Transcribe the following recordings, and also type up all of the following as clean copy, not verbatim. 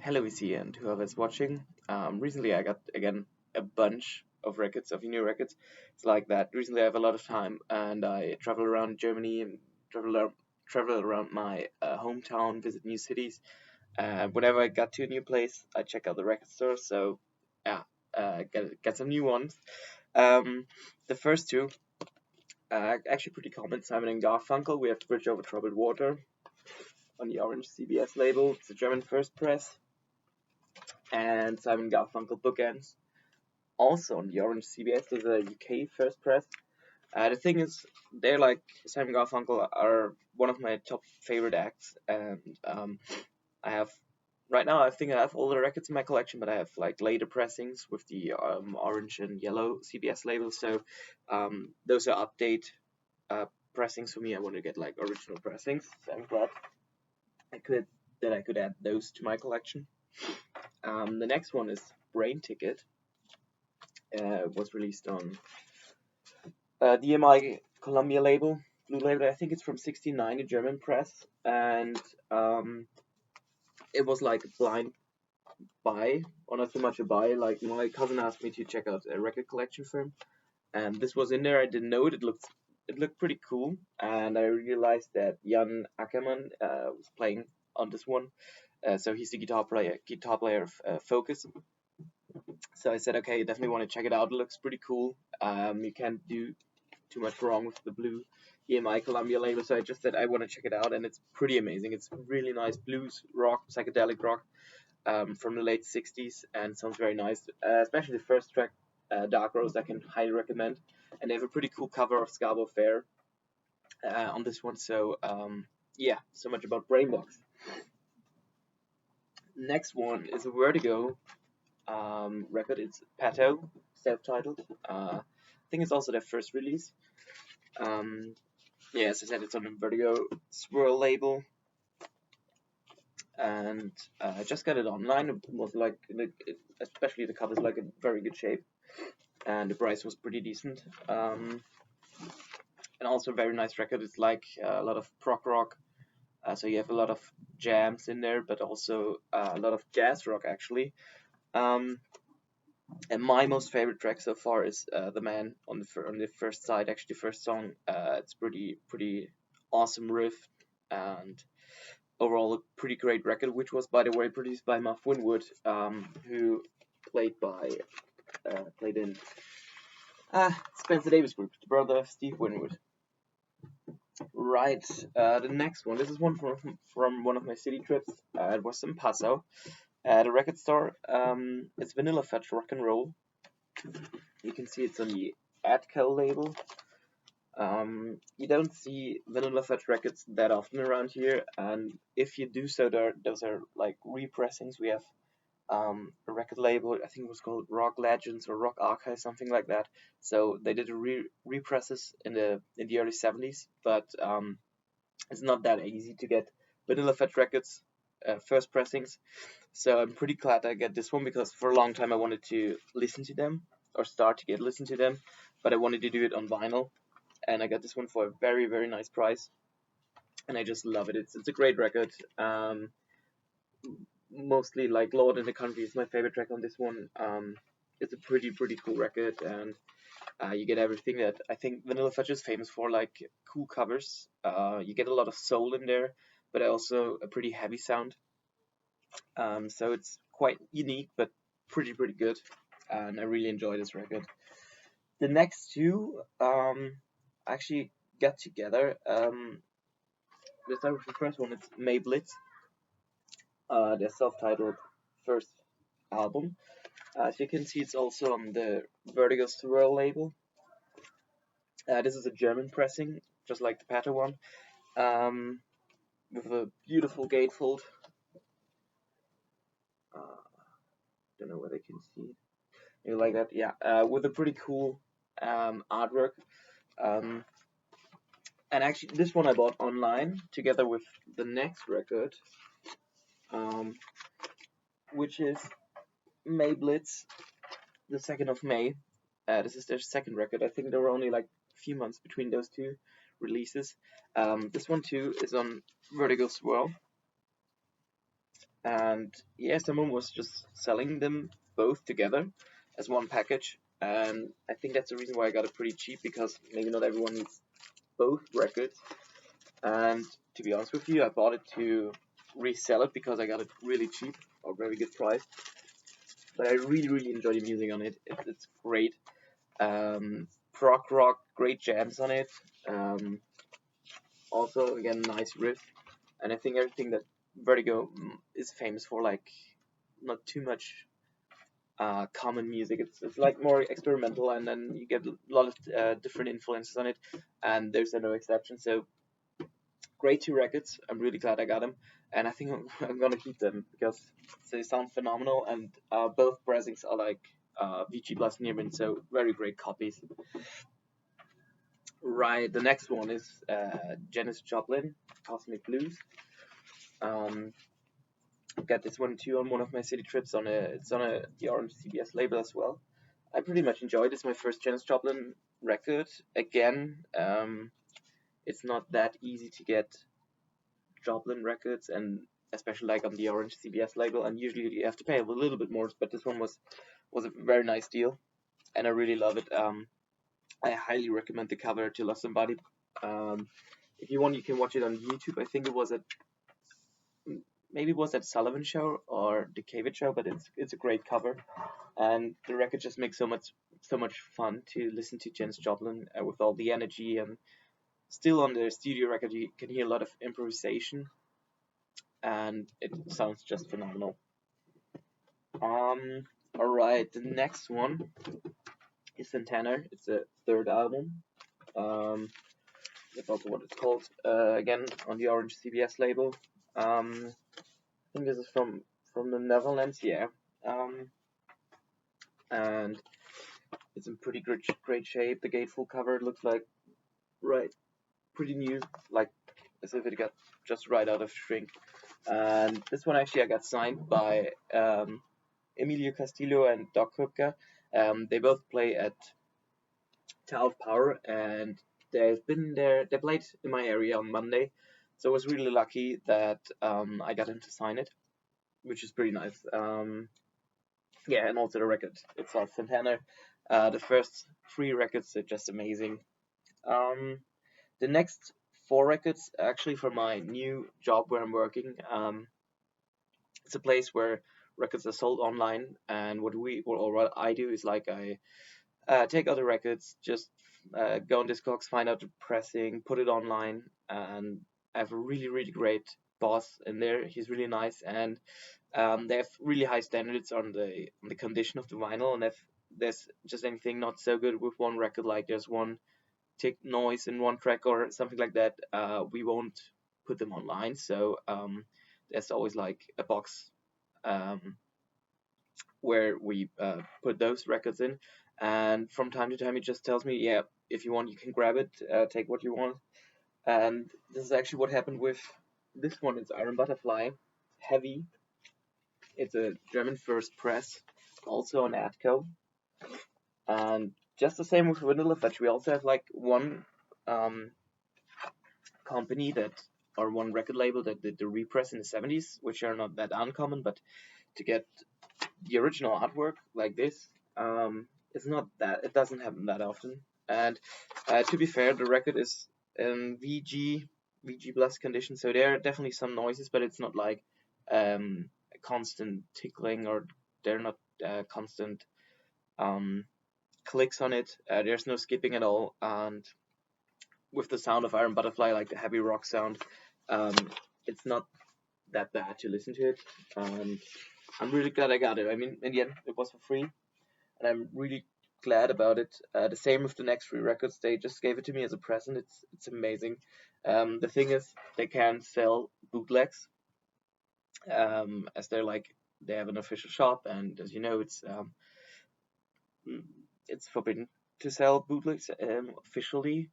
Hello, EC, and whoever's watching. Recently, I got again a bunch of records, of new records. It's like that. Recently, I have a lot of time, and I travel around Germany and travel around my hometown, visit new cities. Whenever I got to a new place, I check out the record store. So, yeah, get some new ones. Um, the first two, actually pretty common. Simon and Garfunkel. We have Bridge Over Troubled Water on the orange CBS label. It's a German first press, and Simon Garfunkel bookends. Also on the orange CBS, there's a UK first press. The thing is, they're like Simon Garfunkel are one of my top favorite acts, and I have right now I think I have all the records in my collection, but I have like later pressings with the orange and yellow CBS labels. So those are update pressings for me. I want to get like original pressings. So I'm glad I could I could add those to my collection. The next one is Brain Ticket. Was released on DMI Columbia label, blue label. I think it's from '69, a German press, and it was like a blind buy, or not so much a buy. Like my cousin asked me to check out a record collection firm, and this was in there. I didn't know it. It looked pretty cool, and I realized that Jan Ackermann was playing on this one. So he's the guitar player of Focus. So I said, okay, definitely want to check it out. It looks pretty cool. You can't do too much wrong with the blue EMI Columbia label, so I just said I want to check it out, and it's pretty amazing. It's really nice blues rock, psychedelic rock from the late '60s, and sounds very nice. Especially the first track, Dark Rose, I can highly recommend. And they have a pretty cool cover of Scarborough Fair on this one. So yeah, so much about Brainbox. Next one is a Vertigo record. It's Pato, self-titled. I think it's also their first release. Um, yeah, as I said, it's on the Vertigo Swirl label, and I just got it online. It was like, especially the cover's like in very good shape, and the price was pretty decent. And also a very nice record. It's like a lot of prog rock, so you have a lot of jams in there, but also a lot of jazz rock actually. Um, and my most favorite track so far is "The Man" on the first side. Actually, the first song. It's pretty awesome riff, and overall a pretty great record, which was, by the way, produced by Muff Winwood, who played in Spencer Davis Group, the brother of Steve Winwood. Right, the next one. This is one from one of my city trips. It was in Passau at a record store. It's Vanilla Fudge Rock and Roll. You can see it's on the Atco label. You don't see Vanilla Fudge records that often around here, and if you do so, those are like repressings. We have a record label, I think it was called Rock Legends or Rock Archive, something like that. So they did represses in the early '70s, but it's not that easy to get Vanilla Fudge records first pressings. So I'm pretty glad I get this one, because for a long time I wanted to listen to them, or start to get listen to them, but I wanted to do it on vinyl, and I got this one for a very nice price, and I just love it. It's a great record. Mostly like Lord in the Country is my favorite track on this one. It's a pretty cool record, and you get everything that I think Vanilla Fudge is famous for, like cool covers. You get a lot of soul in there, but also a pretty heavy sound. So it's quite unique, but pretty good, and I really enjoy this record. The next two actually got together. Let's start with the first one. It's May Blitz, their self-titled first album. As you can see, it's also on the Vertigo Swirl label. This is a German pressing, just like the Pato one, with a beautiful gatefold. Don't know whether you can see it. You like that? Yeah, with a pretty cool artwork. Um, and actually, this one I bought online together with the next record, um, which is May Blitz, the 2nd of May. This is their second record. I think there were only like a few months between those two releases. This one too is on Vertigo Swirl. And yeah, someone was just selling them both together as one package, and I think that's the reason why I got it pretty cheap, because maybe not everyone needs both records. And to be honest with you, I bought it to resell it because I got it really cheap or very good price. But I really enjoy the music on it. It's great. Prog rock, great jams on it. Um, Also, again, nice riff. And I think everything that Vertigo is famous for, like, not too much common music. It's like more experimental, and then you get a lot of different influences on it, and there's no exception. So great two records. I'm really glad I got them, and I think I'm gonna keep them because they sound phenomenal, and both pressings are like VG Plus Nearman, so very great copies. Right, the next one is Janis Joplin, Cosmic Blues. Um, got this one too on one of my city trips. It's on the Orange CBS label as well. I pretty much enjoyed it. It's my first Janis Joplin record. Again, it's not that easy to get Joplin records, and especially like on the Orange CBS label. And usually you have to pay a little bit more, but this one was a very nice deal, and I really love it. I highly recommend the cover to Love Somebody. Um, if you want, you can watch it on YouTube. I think it was at maybe it was at Sullivan Show or the Cavett Show, but it's a great cover, and the record just makes so much fun to listen to Janis Joplin with all the energy, and still on the studio record you can hear a lot of improvisation, and it sounds just phenomenal. Um, all right, the next one is Santana. It's a third album. Um, that's also what it's called. Again on the Orange CBS label. I think this is from the Netherlands. Yeah. Um, and it's in pretty great shape. The gatefold cover looks like right pretty new, like as if it got just right out of shrink. And this one actually I got signed by Emilio Castillo and Doc Hupka. They both play at Tower of Power, and they've been there. They played in my area on Monday, so I was really lucky that I got him to sign it, which is pretty nice. Yeah, and also the record itself, Santana. The first three records are just amazing. Um, the next four records are actually for my new job where I'm working. It's a place where records are sold online, and what I do is like I take other records, just go on Discogs, find out the pressing, put it online, and I have a really great boss in there. He's really nice, and they have really high standards on the condition of the vinyl, and if there's just anything not so good with one record, like there's one tick noise in one track or something like that, we won't put them online. So there's always like a box um, where we put those records in, and from time to time it just tells me, yeah, if you want, you can grab it, take what you want. And this is actually what happened with this one. It's Iron Butterfly, heavy. It's a German first press, also on Atco. And just the same with Vanilla Fudge. We also have like one um, company that, or one record label that did the repress in the 70s, which are not that uncommon, but to get the original artwork like this, it's not that, it doesn't happen that often. And to be fair, the record is in VG plus condition, so there are definitely some noises, but it's not like a constant tickling, or they're not constant um, clicks on it. There's no skipping at all, and with the sound of Iron Butterfly, like the heavy rock sound, um, it's not that bad to listen to it. I'm really glad I got it. I mean, in the end, it was for free, and I'm really glad about it. The same with the next three records. They just gave it to me as a present. It's amazing. The thing is, they can sell bootlegs, as they have an official shop, and as you know, it's forbidden to sell bootlegs officially.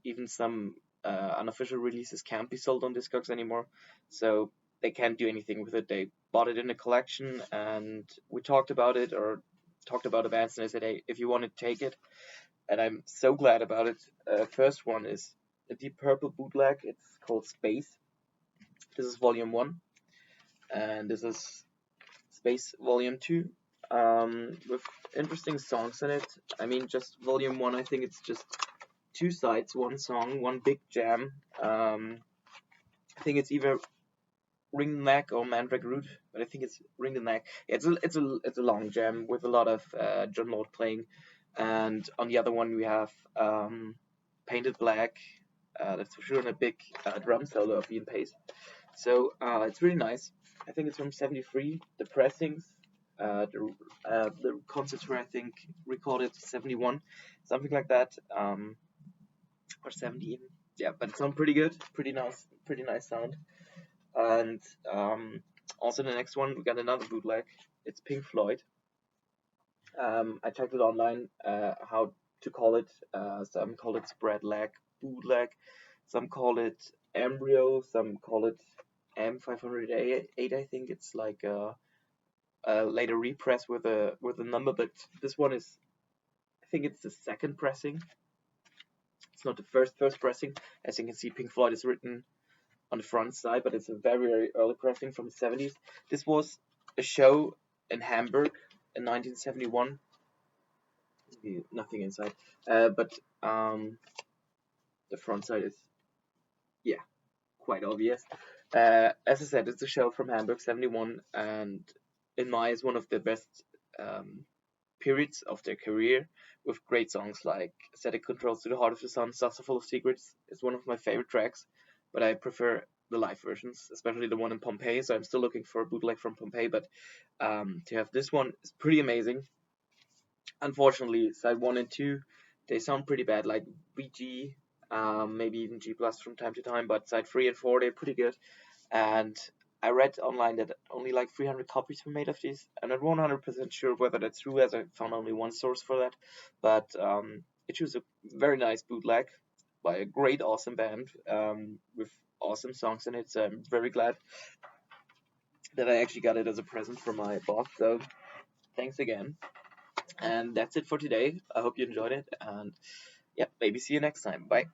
Even some unofficial releases can't be sold on Discogs anymore, so they can't do anything with it. They bought it in a collection, and we talked about it, or talked about events, and I said, hey, if you want to take it, and I'm so glad about it. First one is a Deep Purple bootleg. It's called Space. This is volume one, and this is Space Volume 2, with interesting songs in it. I mean, just Volume 1, I think it's just two sides, one song, one big jam. I think it's either Ring the Neck or Mandrake Root, but I think it's Ring the Neck. It's a long jam with a lot of John Lord playing, and on the other one we have Painted Black. That's for sure, and a big drum solo of Ian Pace. So it's really nice. I think it's from '73. The pressings, the concerts were, I think, recorded '71, something like that, or '70 even. Yeah, but it sounds pretty good. Pretty nice sound. And also the next one, we got another bootleg. It's Pink Floyd. I checked it online how to call it. Some call it spread leg bootleg. Some call it embryo. Some call it M508. I think it's like a later repress with a number, but this one is, I think it's the second pressing. It's not the first pressing. As you can see, Pink Floyd is written on the front side, but it's a very early pressing from the '70s. This was a show in Hamburg in 1971. Nothing inside, but the front side is, yeah, quite obvious. As I said, it's a show from Hamburg '71, and in my is one of the best um, periods of their career, with great songs like Static Controls to the Heart of the Sun, Saucer Full of Secrets is one of my favorite tracks, but I prefer the live versions, especially the one in Pompeii. So I'm still looking for a bootleg from Pompeii, but to have this one is pretty amazing. Unfortunately, side 1 and 2, they sound pretty bad, like VG, maybe even G plus from time to time, but side 3 and 4, they're pretty good. And I read online that only like 300 copies were made of these. I'm not 100% sure whether that's true, as I found only one source for that. But it was a very nice bootleg by a great, awesome band, with awesome songs in it. So I'm very glad that I actually got it as a present from my boss. So thanks again. And that's it for today. I hope you enjoyed it. And yeah, maybe see you next time. Bye.